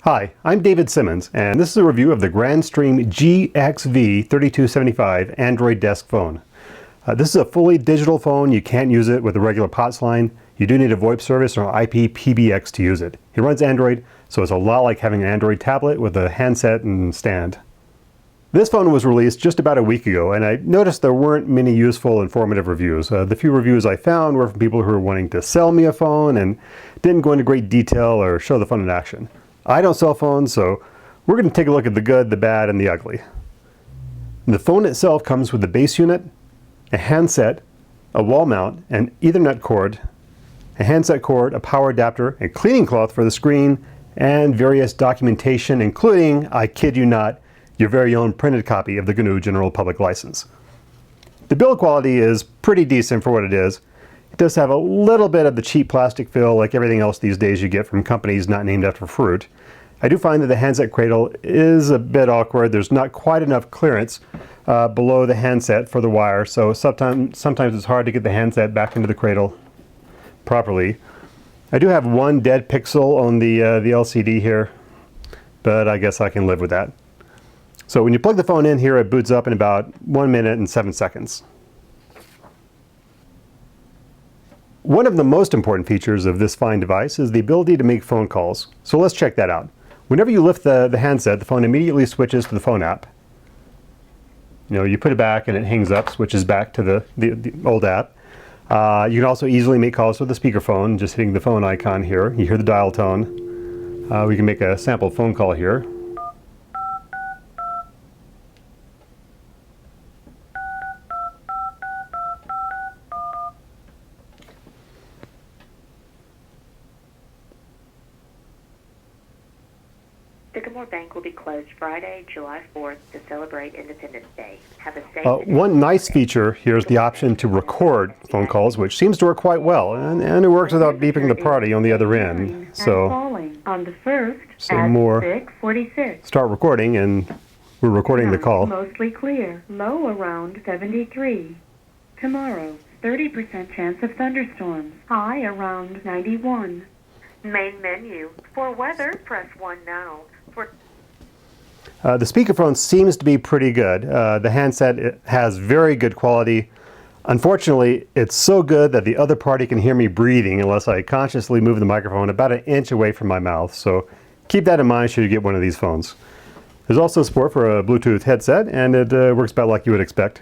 Hi, I'm David Simmons, and this is a review of the Grandstream GXV3275 Android desk phone. This is a fully digital phone. You can't use it with a regular POTS line. You do need a VoIP service or IP PBX to use it. It runs Android, so it's a lot like having an Android tablet with a handset and stand. This phone was released just about a week ago, and I noticed there weren't many useful, informative reviews. The few reviews I found were from people who were wanting to sell me a phone and didn't go into great detail or show the phone in action. I don't sell phones, so we're going to take a look at the good, the bad, and the ugly. The phone itself comes with a base unit, a handset, a wall mount, an Ethernet cord, a handset cord, a power adapter, a cleaning cloth for the screen, and various documentation, including, I kid you not, your very own printed copy of the GNU General Public License. The build quality is pretty decent for what it is. It does have a little bit of the cheap plastic feel like everything else these days you get from companies not named after fruit. I do find that the handset cradle is a bit awkward. There's not quite enough clearance below the handset for the wire, so sometimes it's hard to get the handset back into the cradle properly. I do have one dead pixel on the LCD here, but I guess I can live with that. So when you plug the phone in here, it boots up in about 1 minute and 7 seconds. One of the most important features of this fine device is the ability to make phone calls. So let's check that out. Whenever you lift the handset, the phone immediately switches to the phone app. You put it back and it hangs up, switches back to the old app. You can also easily make calls with the speakerphone, just hitting the phone icon here. You hear the dial tone. We can make a sample phone call here. Sycamore Bank will be closed Friday, July 4th to celebrate Independence Day. Have a safe One nice feature here is the option to record phone calls, which seems to work quite well, and it works without beeping the party on the other end. So, on the 1st say more. 6:46. Start recording, and we're recording the call. Mostly clear. Low around 73. Tomorrow, 30% chance of thunderstorms. High around 91. Main menu. For weather, press 1 now. The speakerphone seems to be pretty good. The handset has very good quality. Unfortunately, it's so good that the other party can hear me breathing unless I consciously move the microphone about an inch away from my mouth. So keep that in mind should you get one of these phones. There's also support for a Bluetooth headset, and it works about like you would expect.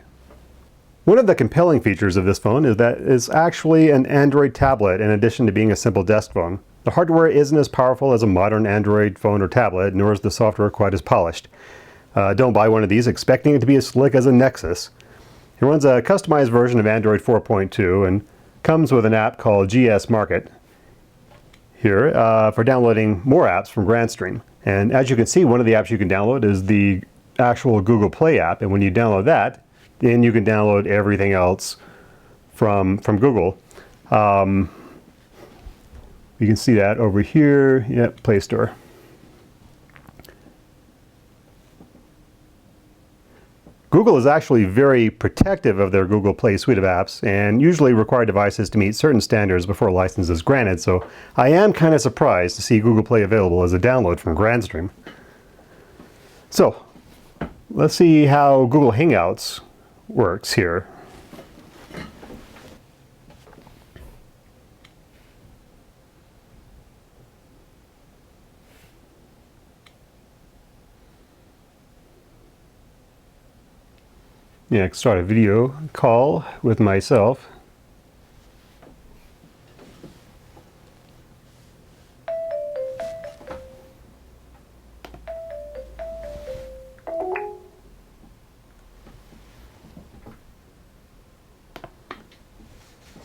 One of the compelling features of this phone is that it's actually an Android tablet in addition to being a simple desk phone. The hardware isn't as powerful as a modern Android phone or tablet, nor is the software quite as polished. Don't buy one of these expecting it to be as slick as a Nexus. It runs a customized version of Android 4.2 and comes with an app called GS Market here for downloading more apps from Grandstream. And as you can see, one of the apps you can download is the actual Google Play app, and when you download that, then you can download everything else from Google. You can see that over here. Yep, Play Store. Google is actually very protective of their Google Play suite of apps and usually require devices to meet certain standards before a license is granted, so I am kind of surprised to see Google Play available as a download from Grandstream. So, let's see how Google Hangouts works here. Yeah, I can start a video call with myself.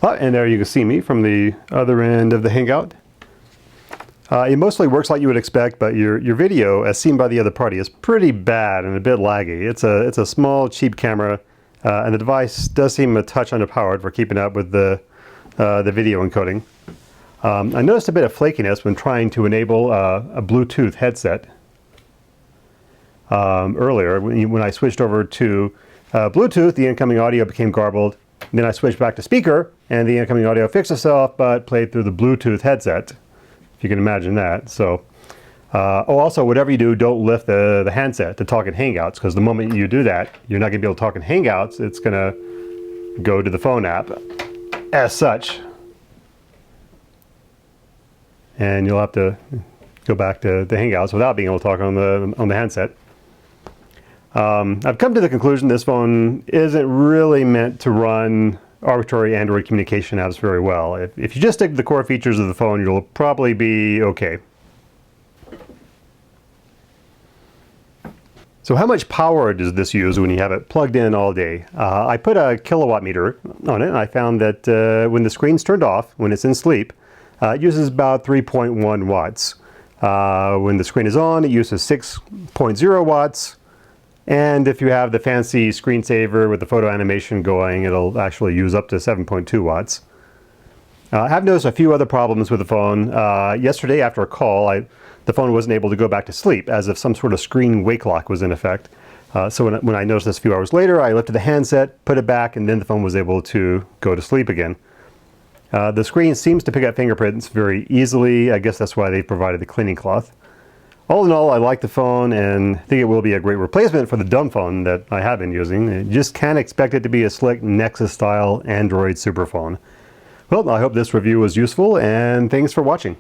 And there you can see me from the other end of the Hangout. It mostly works like you would expect, but your video, as seen by the other party, is pretty bad and a bit laggy. It's a small, cheap camera, and the device does seem a touch underpowered for keeping up with the video encoding. I noticed a bit of flakiness when trying to enable a Bluetooth headset earlier. When I switched over to Bluetooth, the incoming audio became garbled. Then I switched back to speaker, and the incoming audio fixed itself, but played through the Bluetooth headset. If you can imagine that. So Also, whatever you do, don't lift the handset to talk in Hangouts, because the moment you do that, you're not going to be able to talk in Hangouts. It's going to go to the phone app as such. And you'll have to go back to the Hangouts without being able to talk on the handset. I've come to the conclusion this phone isn't really meant to run arbitrary Android communication apps very well. If you just stick to the core features of the phone, you'll probably be okay. So how much power does this use when you have it plugged in all day? I put a kilowatt meter on it, and I found that when the screen's turned off, when it's in sleep, it uses about 3.1 watts. When the screen is on, it uses 6.0 watts. And if you have the fancy screensaver with the photo animation going, it'll actually use up to 7.2 watts. I have noticed a few other problems with the phone. Yesterday after a call, the phone wasn't able to go back to sleep, as if some sort of screen wake lock was in effect. So when I noticed this a few hours later, I lifted the handset, put it back, and then the phone was able to go to sleep again. The screen seems to pick up fingerprints very easily. I guess that's why they provided the cleaning cloth. All in all, I like the phone and think it will be a great replacement for the dumb phone that I have been using. You just can't expect it to be a slick Nexus-style Android superphone. Well, I hope this review was useful, and thanks for watching.